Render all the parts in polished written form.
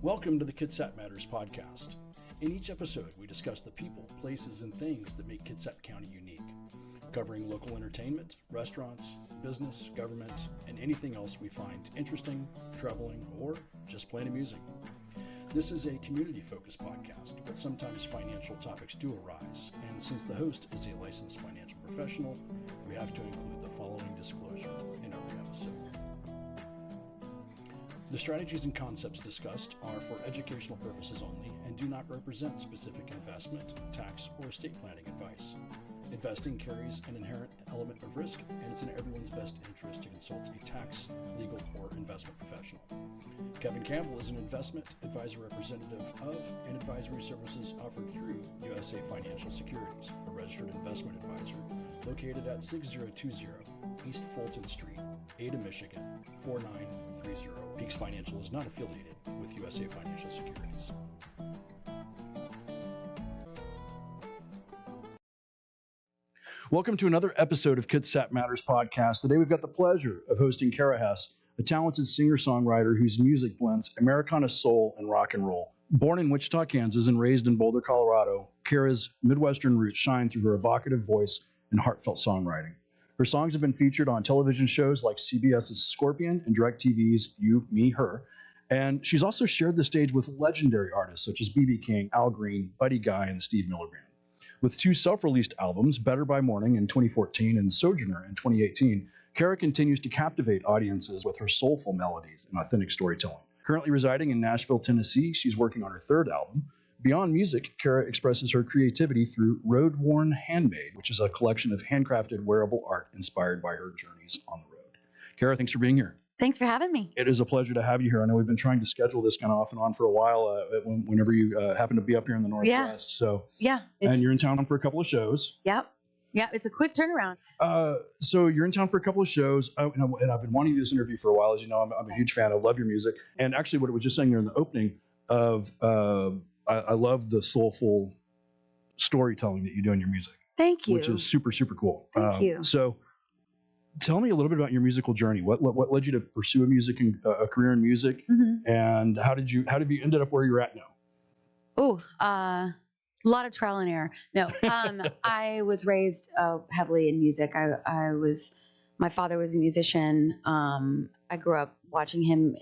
Welcome to the Kitsap Matters podcast. In each episode, we discuss the people, places, and things that make Kitsap County unique, covering local entertainment, restaurants, business, government, and anything else we find interesting, troubling, or just plain amusing. This is a community-focused podcast, but sometimes financial topics do arise, and since the host is a licensed financial professional, we have to include the following disclosure in every episode. The strategies and concepts discussed are for educational purposes only and do not represent specific investment, tax, or estate planning advice. Investing carries an inherent element of risk, and it's in everyone's best interest to consult a tax, legal, or investment professional. Kevin Campbell is an investment advisor representative of and advisory services offered through USA Financial Securities, a registered investment advisor located at 6020 East Fulton Street, Ada, Michigan, 4930. Peaks Financial is not affiliated with USA Financial Securities. Welcome to another episode of Kitsap Matters podcast. Today we've got the pleasure of hosting Kara Hesse, a talented singer-songwriter whose music blends Americana soul and rock and roll. Born in Wichita, Kansas, and raised in Boulder, Colorado, Kara's Midwestern roots shine through her evocative voice and heartfelt songwriting. Her songs have been featured on television shows like CBS's Scorpion and DirecTV's You, Me, Her, and she's also shared the stage with legendary artists such as B.B. King, Al Green, Buddy Guy, and Steve Miller Band. With two self-released albums, Better by Morning in 2014 and Sojourner in 2018, Kara continues to captivate audiences with her soulful melodies and authentic storytelling. Currently residing in Nashville, Tennessee, she's working on her third album. Beyond music, Kara expresses her creativity through Road Worn Handmade, which is a collection of handcrafted wearable art inspired by her journeys on the road. Kara, thanks for being here. Thanks for having me. It is a pleasure to have you here. I know we've been trying to schedule this kind of off and on for a while whenever you happen to be up here in the Northwest. Yeah. And you're in town for a couple of shows. Yep. Yeah, it's a quick turnaround. So you're in town for a couple of shows, and I've been wanting to do this interview for a while. As you know, I'm a huge fan. I love your music. And actually what I was just saying there in the opening of I love the soulful storytelling that you do in your music. Thank you. Which is super, super cool. Thank you. So tell me a little bit about your musical journey. What led you to pursue a career in music, and how have you ended up where you're at now? A lot of trial and error. No, I was raised heavily in music. My father was a musician. I grew up watching him,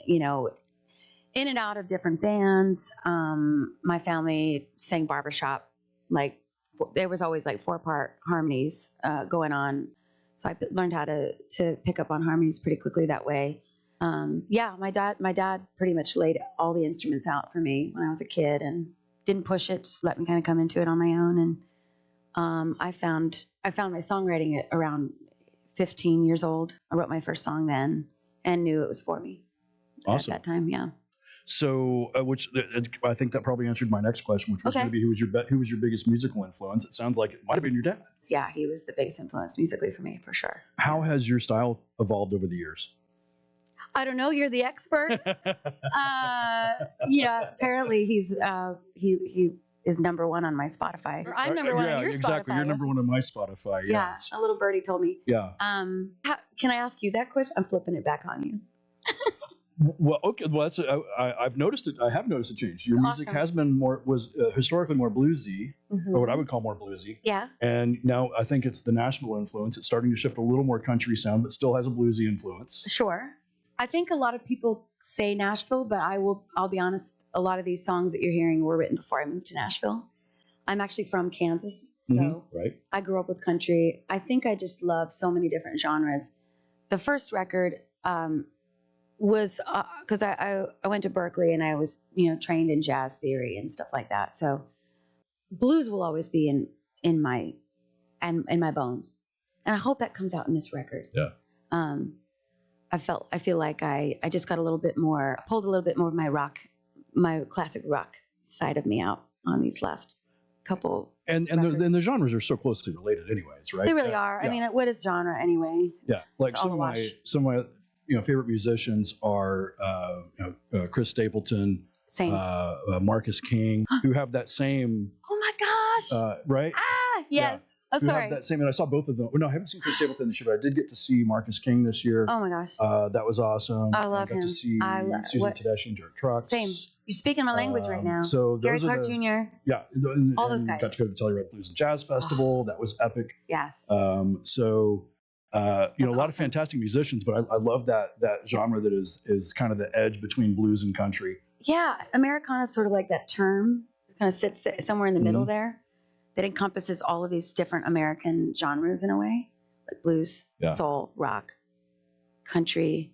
in and out of different bands. My family sang barbershop. There was always 4-part harmonies going on. So I learned how to pick up on harmonies pretty quickly that way. My dad pretty much laid all the instruments out for me when I was a kid and didn't push it, just let me kind of come into it on my own. And I found my songwriting at around 15 years old. I wrote my first song then and knew it was for me. Awesome. At that time, yeah. So, I think that probably answered my next question, which was going to be who was your biggest musical influence? It sounds like it might have been your dad. Yeah, he was the biggest influence musically for me, for sure. How has your style evolved over the years? I don't know. You're the expert. Apparently he is number one on my Spotify. Or I'm number one on your exactly. Spotify. You're number one on my Spotify. Yeah, a little birdie told me. Yeah. Can I ask you that question? I'm flipping it back on you. Well, okay. Well, I've noticed it. I have noticed a change. Your music has been was historically more bluesy, or what I would call more bluesy. Yeah. And now I think it's the Nashville influence. It's starting to shift a little more country sound, but still has a bluesy influence. Sure. I think a lot of people say Nashville, but I'll be honest. A lot of these songs that you're hearing were written before I moved to Nashville. I'm actually from Kansas, so I grew up with country. I think I just love so many different genres. The first record. Was because I went to Berkeley and I was trained in jazz theory and stuff like that. So blues will always be in my bones, and I hope that comes out in this record. Yeah. I feel like I just got pulled a little bit more of my classic rock side of me out on these last couple. And the genres are so closely related, anyways, right? They really are. Yeah. I mean, what is genre anyway? Some of my favorite musicians are Chris Stapleton, Marcus King, who have that same. Oh my gosh! Right? Yes. Oh, who sorry. have that same. And I saw both of them. Well, no, I haven't seen Chris Stapleton this year, but I did get to see Marcus King this year. Oh my gosh. That was awesome. I love got him. to see Susan Tedeschi and Derek Trucks. Same. You're speaking my language right now. So Gary those Clark are the, Jr. Yeah, all those guys. Got to go to the Telluride Blues and Jazz Festival. That was epic. Yes. A lot of fantastic musicians, but I love that genre that is kind of the edge between blues and country. Yeah, Americana is sort of like that term. It kind of sits somewhere in the middle there, that encompasses all of these different American genres in a way, like blues, soul, rock, country,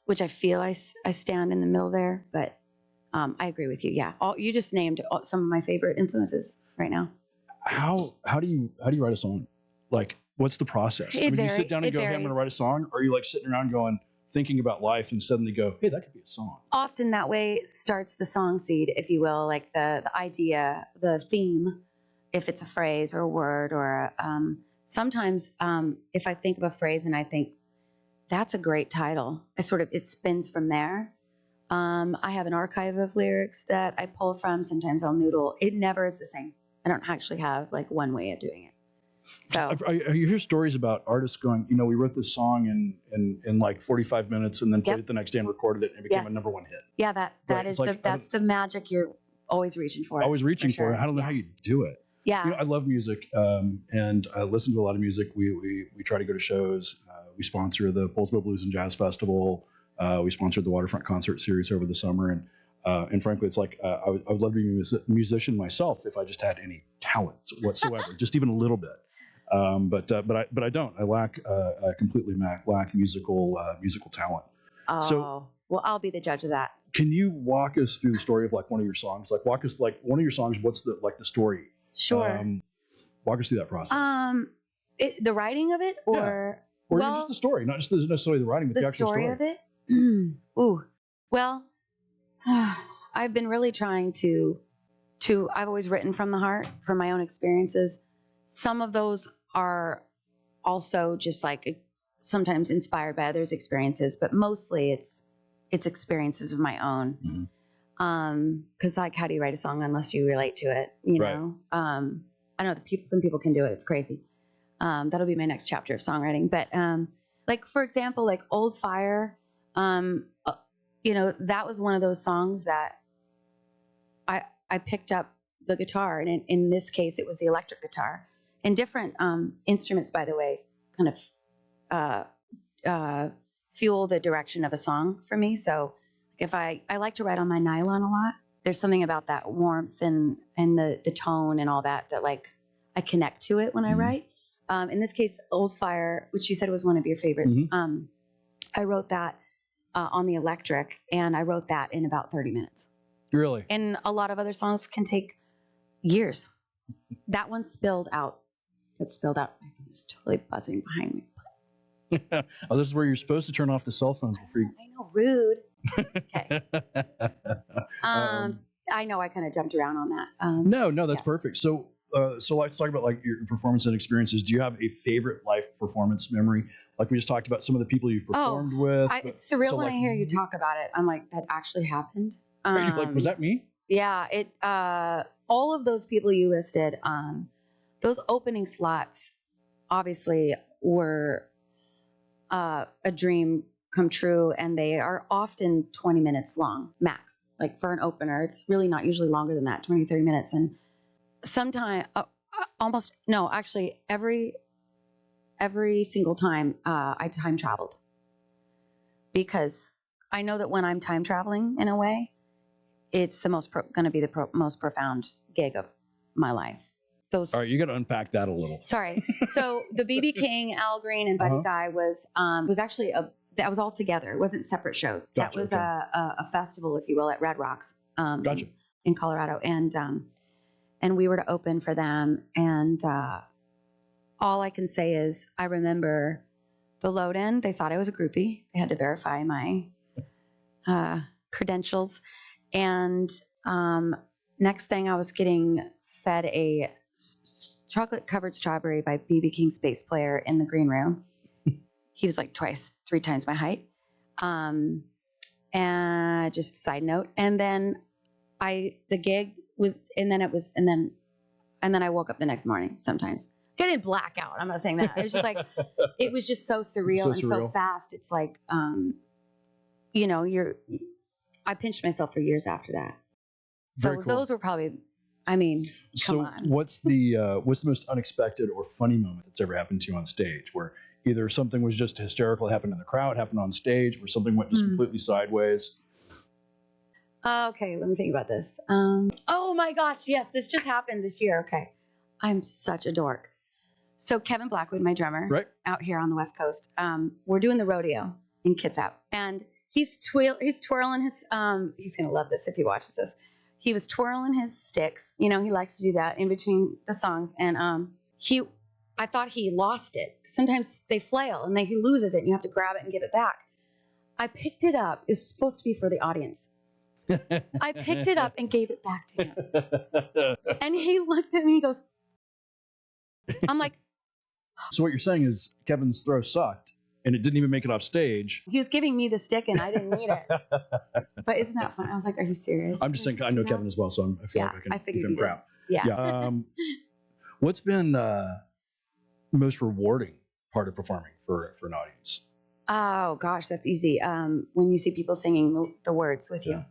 which I feel I stand in the middle there. But I agree with you. Yeah, you just named some of my favorite influences right now. How do you write a song? Like, what's the process? Do you sit down and go, "Hey, I'm going to write a song," or are you like sitting around thinking about life and suddenly go, "Hey, that could be a song"? Often that way starts the song seed, if you will, like the idea, the theme, if it's a phrase or a word, or sometimes if I think of a phrase and I think that's a great title, it spins from there. I have an archive of lyrics that I pull from. Sometimes I'll noodle. It never is the same. I don't actually have like one way of doing it. So you hear stories about artists going, we wrote this song in like 45 minutes and then played it the next day and recorded it and it became a number one hit. Yeah, that's the magic you're always reaching for. Always reaching for. I don't know how you do it. Yeah. I love music and I listen to a lot of music. We try to go to shows. We sponsor the Poulsbo Blues and Jazz Festival. We sponsored the Waterfront Concert Series over the summer. And frankly, it's like I would love to be a musician myself if I just had any talents whatsoever, just even a little bit. But I don't. I completely lack musical talent. Oh, so, well, I'll be the judge of that. Can you walk us through the story of like one of your songs? Like walk us like one of your songs. What's the story? Sure. Walk us through that process. The writing of it, or just the story, not just necessarily the writing, but the actual story of it. Ooh, well, I've been really trying to. I've always written from the heart, from my own experiences. Some of those are also just like sometimes inspired by others' experiences, but mostly it's experiences of my own. Because like, how do you write a song unless you relate to it? You know, I know some people can do it. It's crazy. That'll be my next chapter of songwriting. But like for example, like Old Fire, that was one of those songs that I picked up the guitar, and in this case, it was the electric guitar. And different instruments, by the way, kind of fuel the direction of a song for me. So if I like to write on my nylon a lot. There's something about that warmth and the tone and all that like I connect to it when I write. In this case, Old Fire, which you said was one of your favorites. I wrote that on the electric, and I wrote that in about 30 minutes. Really? And a lot of other songs can take years. That one spilled out. It spilled out. I think it's totally buzzing behind me. Oh, this is where you're supposed to turn off the cell phones before you. I know, rude. Okay. I know I kind of jumped around on that. No, that's perfect. So let's talk about like your performance and experiences. Do you have a favorite live performance memory? Like we just talked about some of the people you've performed with. It's surreal when I hear you talk about it. I'm like, that actually happened. Like, was that me? Yeah. All of those people you listed, those opening slots obviously were a dream come true, and they are often 20 minutes long max. Like for an opener, it's really not usually longer than that, 20, 30 minutes. And sometimes every single time I time traveled, because I know that when I'm time traveling in a way, it's the most going to be the most profound gig of my life. All right, you got to unpack that a little. Sorry. So the BB King, Al Green, and Buddy Guy was actually that was all together. It wasn't separate shows. Gotcha, that was a festival, if you will, at Red Rocks Gotcha. in Colorado, and we were to open for them. And all I can say is I remember the load in. They thought I was a groupie. They had to verify my credentials. And next thing, I was getting fed a chocolate-covered strawberry by BB King's bass player in the green room. He was like 3 times my height. And just side note. And then the gig was, and then I woke up the next morning sometimes. I didn't black out. I'm not saying that. It was just like, it was just so surreal and so fast. It's like, you know, I pinched myself for years after that. So cool. Those were probably, I mean, come on. What's the most unexpected or funny moment that's ever happened to you on stage, where either something was just hysterical, happened in the crowd, happened on stage, or something went just completely sideways? Okay, let me think about this. Oh my gosh, yes, this just happened this year. Okay, I'm such a dork. So Kevin Blackwood, my drummer, right out here on the West Coast, we're doing the rodeo in Kitsap, and he's twirling his. He's gonna love this if he watches this. He was twirling his sticks. You know, he likes to do that in between the songs, and I thought he lost it. Sometimes they flail and he loses it, and you have to grab it and give it back. I picked it up. It's supposed to be for the audience. I picked it up and gave it back to him. And he looked at me, he goes, I'm like. So what you're saying is Kevin's throw sucked and it didn't even make it off stage. He was giving me the stick and I didn't need it. But isn't that fun? I was like, are you serious? I'm just saying, I know Kevin as well, so I feel like I can give him crap. Yeah. What's been most rewarding part of performing for an audience? Oh gosh, that's easy. When you see people singing the words with you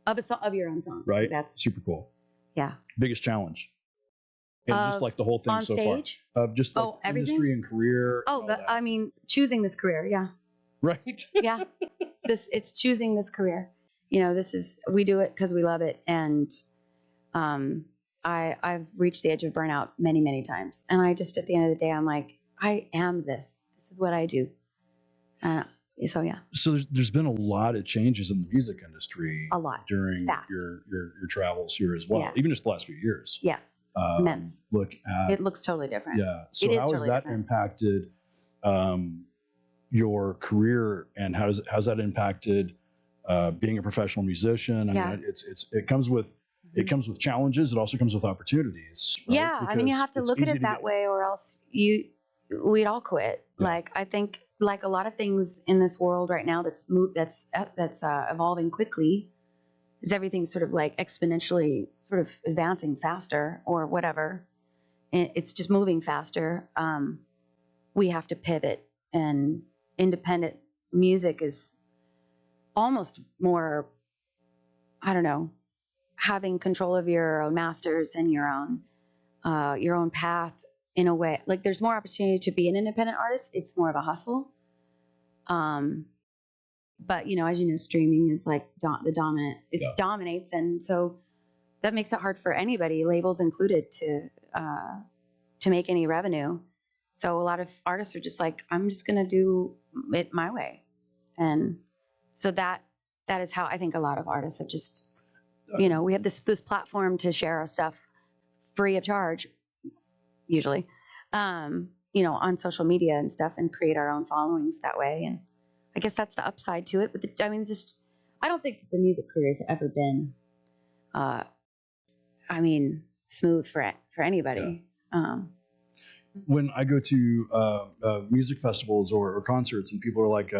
of your own song, right? That's super cool. Yeah. Biggest challenge, and just like the whole thing so stage? far of just like industry and career. I mean, choosing this career, yeah. Right. Yeah. It's choosing this career. You know, we do it because we love it, and I've reached the edge of burnout many, many times, and I just at the end of the day, I'm like, I am this. This is what I do. So yeah. So there's been a lot of changes in the music industry. A lot during your travels here as well, even just the last few years. Yes, immense. It looks totally different. Yeah. So how has that impacted your career, and how's that impacted being a professional musician? I mean, it comes with challenges. It also comes with opportunities. Right? Yeah, I mean, you have to look at it that way, or else we'd all quit. Yeah. Like I think. Like a lot of things in this world right now that's evolving quickly, is everything sort of like exponentially sort of advancing faster or whatever. It's just moving faster. We have to pivot, and independent music is almost more, I don't know, having control of your own masters and your own path. In a way, like there's more opportunity to be an independent artist. It's more of a hustle. But you know, as you know, streaming is like the dominant. It dominates, and so that makes it hard for anybody, labels included, to make any revenue. So a lot of artists are just like, I'm just gonna do it my way, and so that is how I think a lot of artists have just, you know, we have this platform to share our stuff free of charge. Usually, you know, on social media and stuff, and create our own followings that way. And I guess that's the upside to it. But I don't think that the music career has ever been, smooth for anybody. Yeah. When I go to music festivals or concerts, and people are like,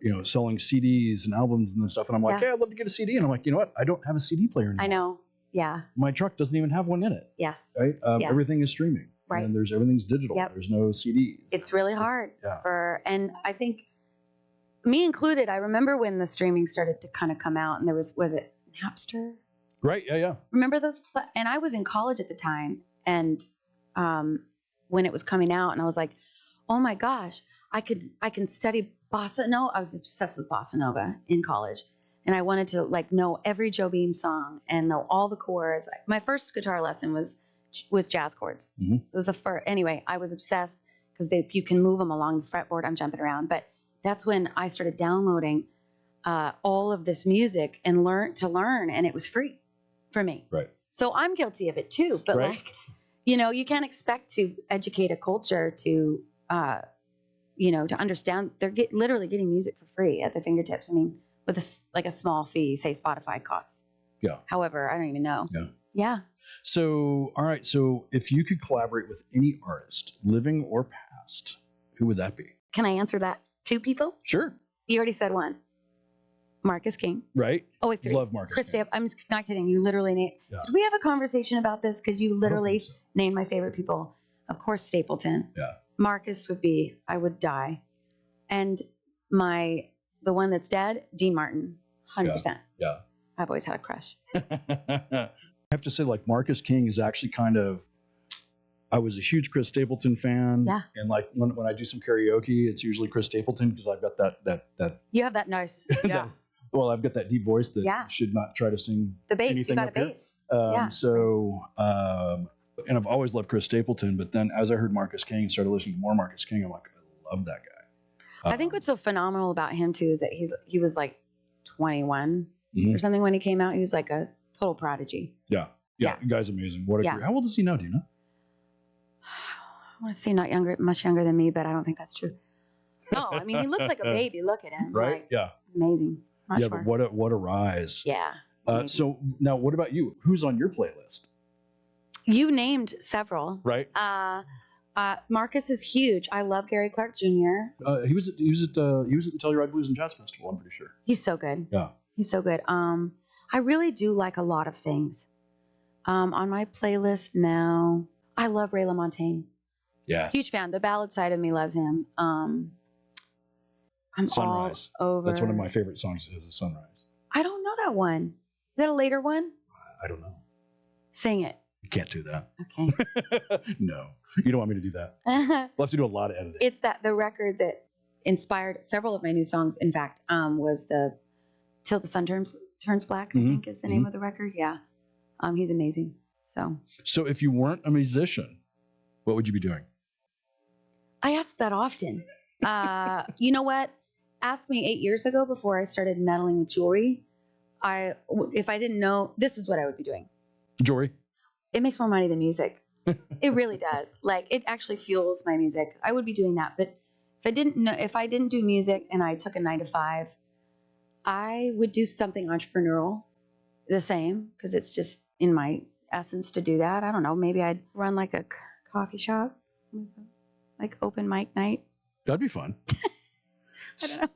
you know, selling CDs and albums and stuff, and I'm like, yeah, I'd love to get a CD. And I'm like, you know what? I don't have a CD player anymore. I know. Yeah. My truck doesn't even have one in it. Yes. Right. Everything is streaming. Right. And everything's digital. Yep. There's no CDs. It's really hard and I think me included. I remember when the streaming started to kind of come out, and there was it Napster? Right. Yeah. Remember those? And I was in college at the time, and when it was coming out, and I was like, oh my gosh, I can study bossa nova. I was obsessed with bossa nova in college. And I wanted to like know every Joe Beam song and know all the chords. My first guitar lesson was jazz chords. Mm-hmm. It was the first. Anyway, I was obsessed because you can move them along the fretboard. I'm jumping around, but that's when I started downloading all of this music and learn, and it was free for me. Right. So I'm guilty of it too. But like, you know, you can't expect to educate a culture to, you know, to understand. They're literally getting music for free at their fingertips. I mean, with a small fee, say Spotify costs. Yeah. However, I don't even know. Yeah. Yeah. So, all right. So if you could collaborate with any artist, living or past, who would that be? Can I answer that? 2 people? Sure. You already said 1. Marcus King. Right. Oh, wait, 3. Love Marcus King. I'm not kidding. You literally named. Yeah. Did we have a conversation about this? Because you literally named my favorite people. of course, Stapleton. Yeah. Marcus would be, I would die. And the one that's dead, Dean Martin, 100%. Yeah. I've always had a crush. I have to say, like, Marcus King is actually kind of, I was a huge Chris Stapleton fan. Yeah. And like when I do some karaoke, it's usually Chris Stapleton because I've got that. You have that nice. Yeah. Well, I've got that deep voice that Yeah. should not try to sing The bass. anything You got up a here. bass. Yeah. So, and I've always loved Chris Stapleton, but then as I heard Marcus King and started listening to more Marcus King, I'm like, I love that guy. I think what's so phenomenal about him too is that he was like 21 or something when he came out. He was like a total prodigy. Yeah. The guy's amazing. What a Yeah. How old is he now? Do you know? I want to say much younger than me, but I don't think that's true. No, I mean, he looks like a baby. Look at him. Right? Like, Yeah. amazing. Not sure. But what a rise. Yeah. So now what about you? Who's on your playlist? You named several. Right. Marcus is huge. I love Gary Clark Jr. He was at the Telluride Blues and Jazz Festival, I'm pretty sure. He's so good. Yeah. He's so good. I really do like a lot of things. On my playlist now, I love Ray LaMontagne. Yeah. Huge fan. The ballad side of me loves him. I'm Sunrise. all over. That's one of my favorite songs is Sunrise. I don't know that one. Is that a later one? I don't know. Sing it. You can't do that. Okay. No. You don't want me to do that. We'll have to do a lot of editing. It's the record that inspired several of my new songs. In fact, was the Till the Sun Turns Black, I think is the name of the record. Yeah. He's amazing. So if you weren't a musician, what would you be doing? I ask that often. You know what? Ask me 8 years ago before I started meddling with jewelry. If I didn't know, this is what I would be doing. Jewelry? It makes more money than music. It really does. Like, it actually fuels my music. I would be doing that. But if I didn't do music and I took a 9 to 5, I would do something entrepreneurial the same, because it's just in my essence to do that. I don't know. Maybe I'd run like a coffee shop, like open mic night. That'd be fun. I don't know.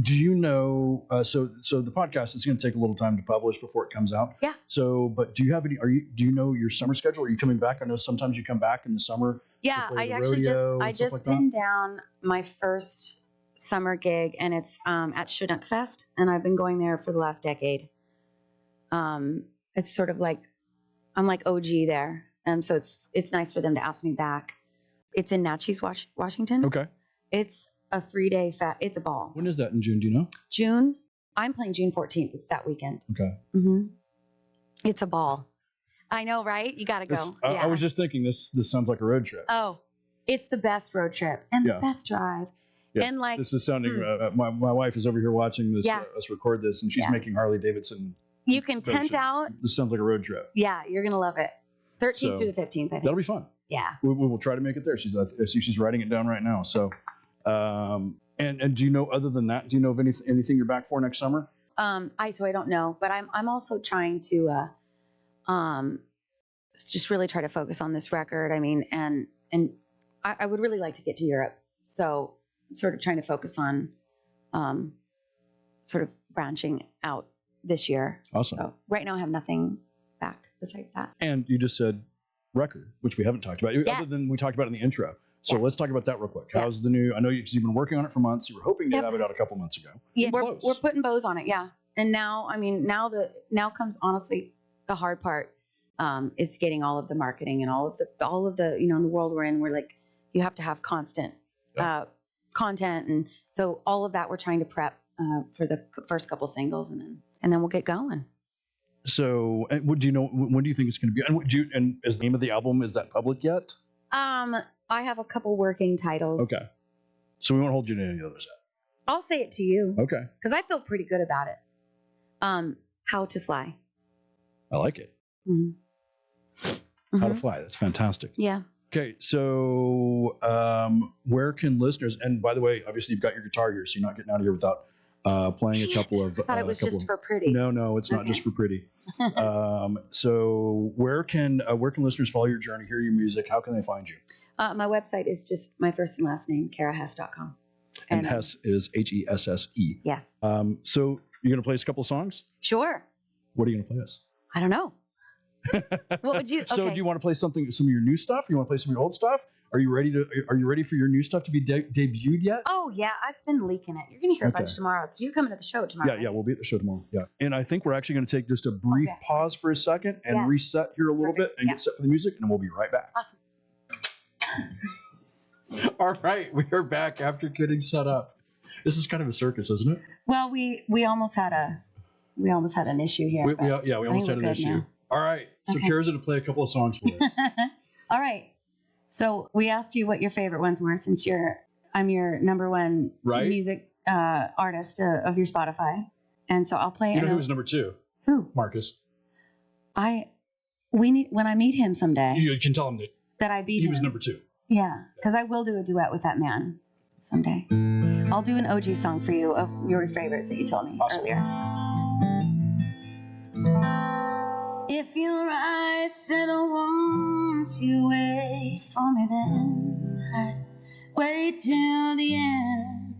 Do you know? So the podcast is going to take a little time to publish before it comes out. Yeah. So, but do you have any? Do you know your summer schedule? Are you coming back? I know sometimes you come back in the summer. Yeah, I just pinned down my first summer gig, and it's at Chinook Fest, and I've been going there for the last decade. It's sort of like I'm like OG there, so it's nice for them to ask me back. It's in Natchez, Washington. Okay. It's a 3-day it's a ball. When is that in June? Do you know? June. I'm playing June 14th. It's that weekend. Okay. It's a ball. I know, right? You got to go. Yeah. I was just thinking this sounds like a road trip. Oh, it's the best road trip and the best drive. Yes. And like this is sounding. My wife is over here watching this. Yeah. Us record this, and she's making Harley Davidson. You can tent out. This sounds like a road trip. Yeah, you're gonna love it. 13th through the 15th. I think that'll be fun. Yeah. We will try to make it there. I see she's writing it down right now. So, and do you know, other than that, do you know of anything you're back for next summer? I don't know, but I'm also trying to just really try to focus on this record. I mean, and I would really like to get to Europe, so I'm sort of trying to focus on sort of branching out this year. Awesome. So right now I have nothing back besides that. And you just said record, which we haven't talked about, other than we talked about in the intro. So let's talk about that real quick. How's the new? I know you've been working on it for months. You were hoping to have it out a couple months ago. Yeah, we're putting bows on it. Yeah, and now, I mean, now comes honestly the hard part is getting all of the marketing and all of the in the world we're in. We're like, you have to have constant content, and so all of that we're trying to prep for the first couple singles, and then we'll get going. So, do you know when do you think it's going to be? And is the name of the album, is that public yet? I have a couple working titles. Okay. So we won't hold you to any others yet. I'll say it to you. Okay. Because I feel pretty good about it. How to Fly. I like it. How to Fly. That's fantastic. Yeah. Okay. So where can listeners, and by the way, obviously you've got your guitar here, so you're not getting out of here without playing a couple of. I thought it was just for pretty. No, it's not just for pretty. So where can listeners follow your journey, hear your music? How can they find you? My website is just my first and last name, KaraHesse.com. And Hesse is Hesse. Yes. So you're going to play us a couple of songs? Sure. What are you going to play us? I don't know. What would you? Okay. So do you want to play some of your new stuff? You want to play some of your old stuff? Are you ready for your new stuff to be debuted yet? Oh yeah, I've been leaking it. You're gonna hear a bunch tomorrow. So you're coming to the show tomorrow. Yeah, we'll be at the show tomorrow. Yeah, and I think we're actually going to take just a brief pause for a second and reset here a little bit and get set for the music, and then we'll be right back. Awesome. All right, we are back after getting set up. This is kind of a circus, isn't it? Well, we almost had an issue here. We almost had an issue. Now. All right, so Kara's going to play a couple of songs for us. All right. So we asked you what your favorite ones were, since I'm your number one music artist of your Spotify, and so I'll play. You know who was number 2? Who? Marcus. When I meet him someday. You can tell him that I beat him. He was number 2. Yeah, because I will do a duet with that man someday. I'll do an OG song for you of your favorites that you told me earlier. If your eyes said I want you, wait for me, then I'd wait till the end.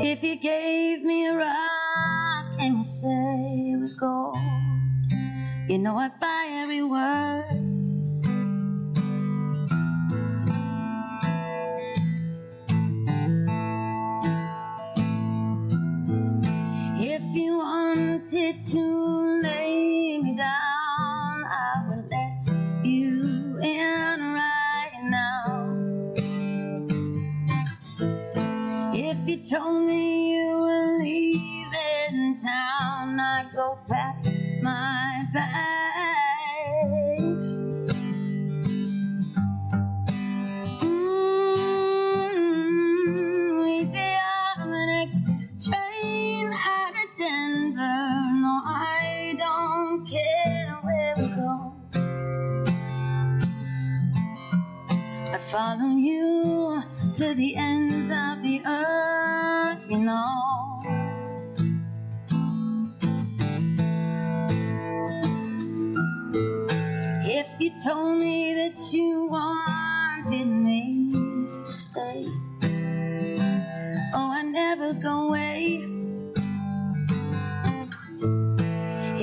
If you gave me a rock and you say it was gold, you know I'd buy every word. If you wanted to lay me down, I would let you in right now. If you told me you were leaving town, I'd go pack my bags. We'd be on the next train out of Denver. No, I don't care where we go. I'd follow you to the ends of the earth, you know. If you told me that you wanted me to stay, oh, I'd never go away.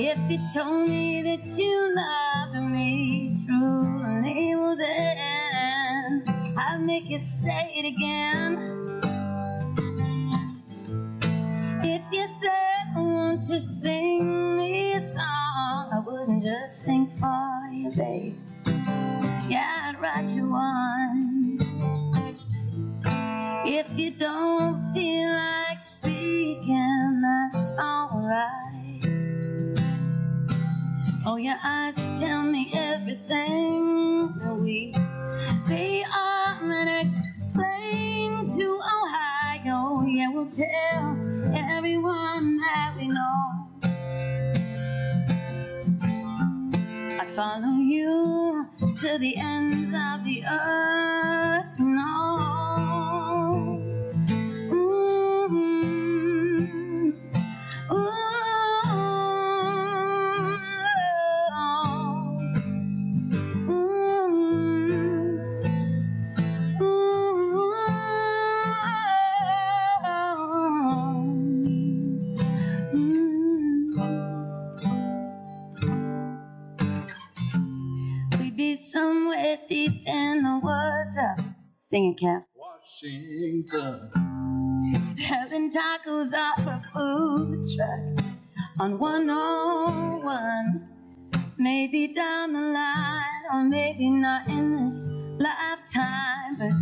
If you told me that you loved me truly, well then I'd make you say it again. If you said, won't you sing me a song, I wouldn't just sing for you, babe. Yeah, I'd write you one. If you don't feel like speaking, that's alright. Oh, your eyes tell me everything. We be on the next plane to Ohio. Yeah, we'll tell everyone that we know. I'd follow you to the ends of the earth. No. Somewhere deep in the woods, singing Kev. Washington. Selling tacos off a food truck on 101. Maybe down the line, or maybe not in this lifetime, but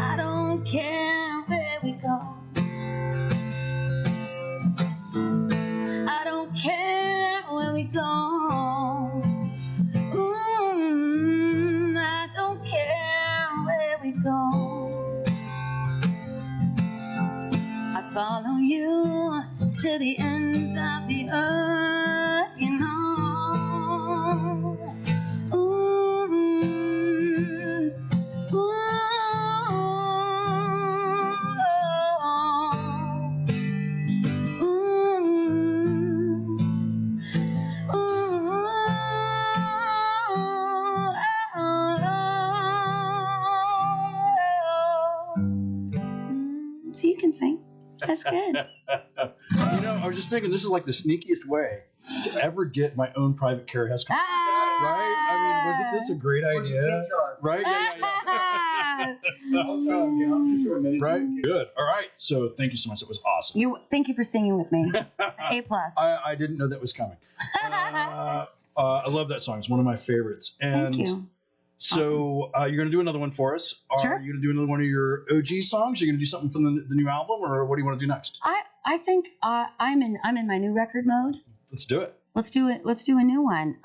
I don't care where we go. I don't care where we go. Follow you to the ends of the earth, you know. Ooh, ooh, so you can sing. That's good. I was just thinking, this is like the sneakiest way to ever get my own private Kara Hesse. Right? I mean, wasn't this a great idea? Right? Yeah. Right? Good. All right. So thank you so much. That was awesome. Thank you for singing with me. A+. I didn't know that was coming. I love that song. It's one of my favorites. And Thank you. so you're going to do another one for us. Sure. Are you going to do another one of your OG songs? Are you going to do something from the new album, or what do you want to do next? I think I'm in my new record mode. Let's do it. Let's do it. Let's do a new one.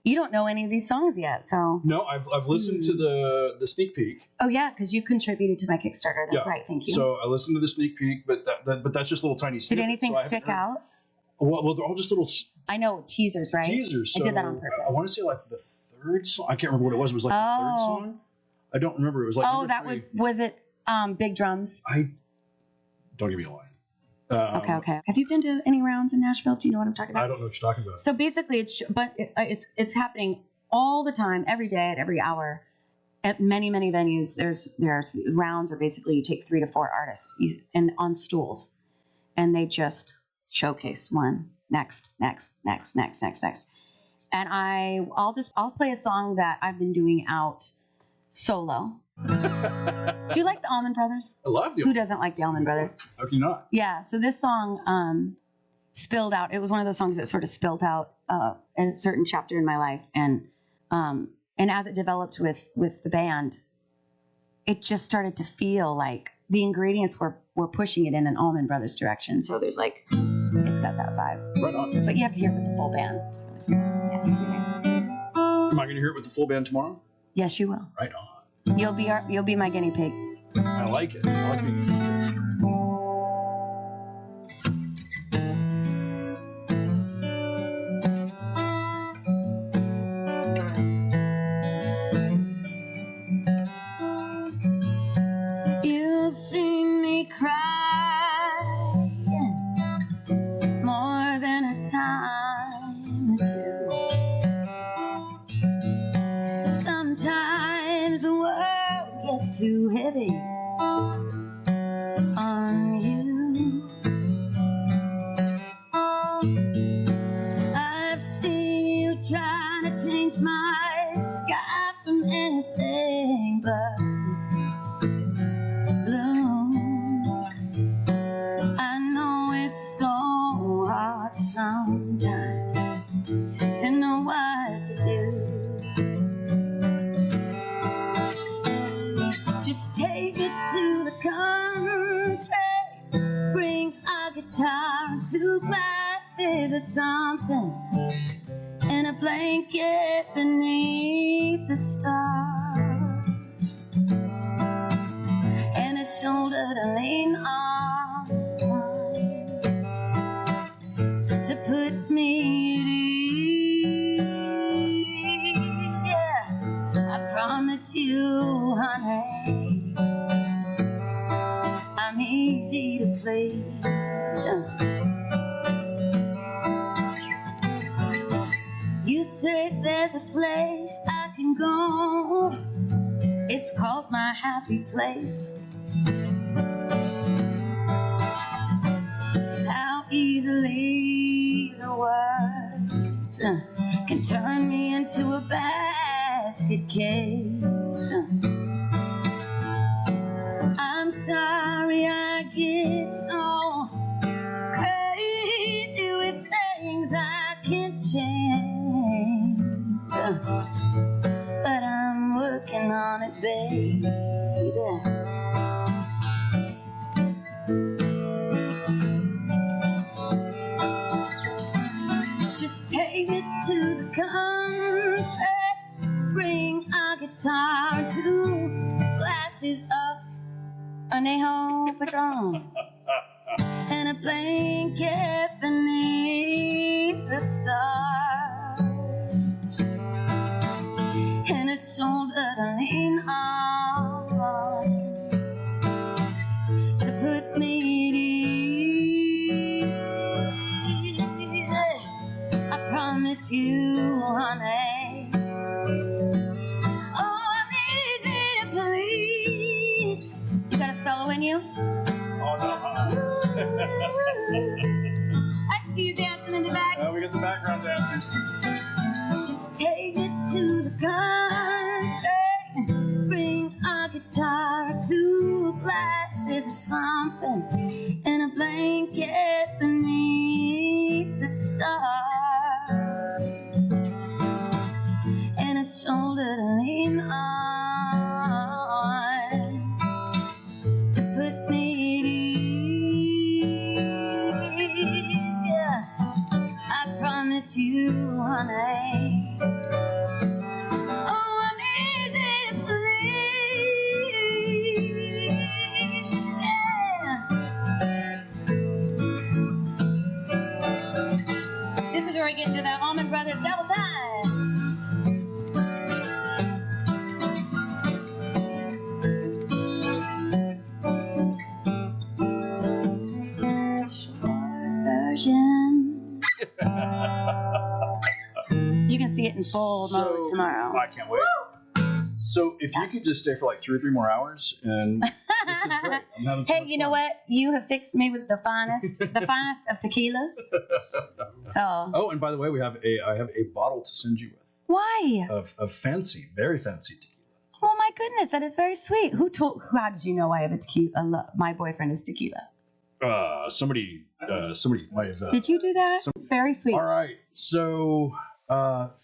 You don't know any of these songs yet, so. No, I've listened to the sneak peek. Oh yeah, because you contributed to my Kickstarter. That's right. Thank you. So I listened to the sneak peek, but that's just little tiny. Did anything stick out? Well, they're all just little. I know teasers, right? Teasers. So I did that on purpose. I want to say like the third song. I can't remember what it was. It was like the third song. I don't remember. It was like. Oh, was it big drums? Don't give me a line. Okay. Have you been to any rounds in Nashville? Do you know what I'm talking about? I don't know what you're talking about. So basically, it's happening all the time, every day, at every hour, at many venues. There's rounds, or basically you take 3 to 4 artists and on stools, and they just showcase one next, and I'll play a song that I've been doing out solo. Do you like the Allman Brothers? I love the. Who doesn't like the Allman Brothers? How can you not? Yeah. So this song spilled out. It was one of those songs that sort of spilled out in a certain chapter in my life, and as it developed with the band, it just started to feel like the ingredients were pushing it in an Allman Brothers direction. So there's like, it's got that vibe. Right on. But you have to hear it with the full band. Am I going to hear it with the full band tomorrow? Yes, you will. Right on. You'll be my guinea pig. I like it. I like being. You've seen me cry more than a time or two. Sometimes the world gets too heavy on you. I've seen you try to change my sky from anything but blue. I know it's so hard sometimes to know what to do. Just take it to the country, bring a guitar, 2 glasses of something, and a blanket beneath the stars, and a shoulder to lean on to put me at ease. Yeah, I promise you, honey, I'm easy to please. You say there's a place I can go. It's called my happy place. How easily the words can turn me into a basket case. I'm sorry I get so crazy with things I can't change, but I'm working on it, baby. Just take it to the country, bring a guitar, 2 glasses of anejo Patron, and a blanket beneath the stars, and a shoulder to lean on to put me at ease. I promise you, honey, oh, I'm easy to please. You got a solo in you? Oh, no. I see you dancing in the back. We got the background dancers. Just take you, honey. Oh, I'm easy to please. Yeah. This is where I get into the Allman Brothers double time. Version. You can see it in full mode tomorrow. I can't wait. So if you could just stay for like 2 or 3 more hours, and which is great. I'm having so hey, much you know fun. what? You have fixed me with the finest of tequilas. So. Oh, and by the way, I have a bottle to send you with. Why? Of fancy, very fancy tequila. Oh my goodness, that is very sweet. How did you know I have a tequila? My boyfriend is tequila. Somebody might have. Did you do that? It's very sweet. All right. So,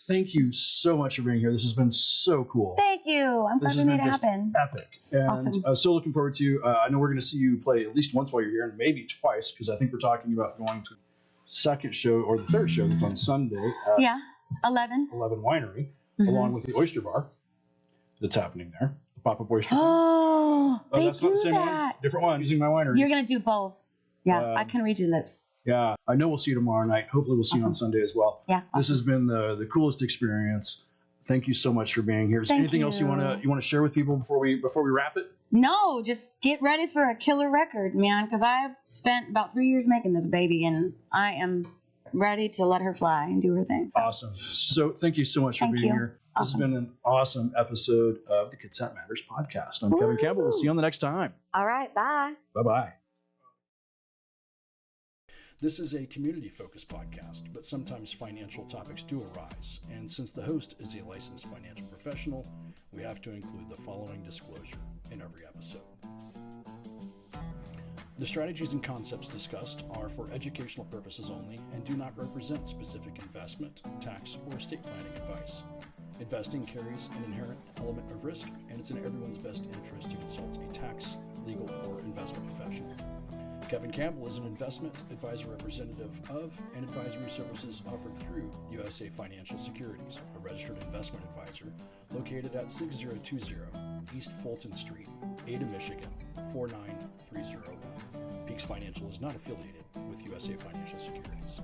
thank you so much for being here. This has been so cool. Thank you. I'm glad we made it happen. Epic. And Awesome. So looking forward to. I know we're going to see you play at least once while you're here, and maybe twice, because I think we're talking about going to the second show or the third show that's on Sunday. Yeah. 11 Winery, Mm-hmm. along with the Oyster Bar that's happening there. The Pop-Up Oyster. Oh, they that's not do the same that. one. Different one. Using my wineries. You're going to do both. Yeah, I can read your lips. Yeah, I know we'll see you tomorrow night. Hopefully we'll see you on Sunday as well. Yeah. This has been the coolest experience. Thank you so much for being here. Is there anything else you want to share with people before we wrap it? No, just get ready for a killer record, man, because I've spent about 3 years making this baby, and I am ready to let her fly and do her thing. So. Awesome. So thank you so much for being here. This has been an awesome episode of the Kitsap Matters podcast. I'm Kevin Campbell. We'll see you on the next time. All right. Bye. Bye-bye. This is a community-focused podcast, but sometimes financial topics do arise. And since the host is a licensed financial professional, we have to include the following disclosure in every episode. The strategies and concepts discussed are for educational purposes only and do not represent specific investment, tax, or estate planning advice. Investing carries an inherent element of risk, and it's in everyone's best interest to consult a tax, legal, or investment professional. Kevin Campbell is an investment advisor representative of and advisory services offered through USA Financial Securities, a registered investment advisor located at 6020 East Fulton Street, Ada, Michigan, 49301. Peaks Financial is not affiliated with USA Financial Securities.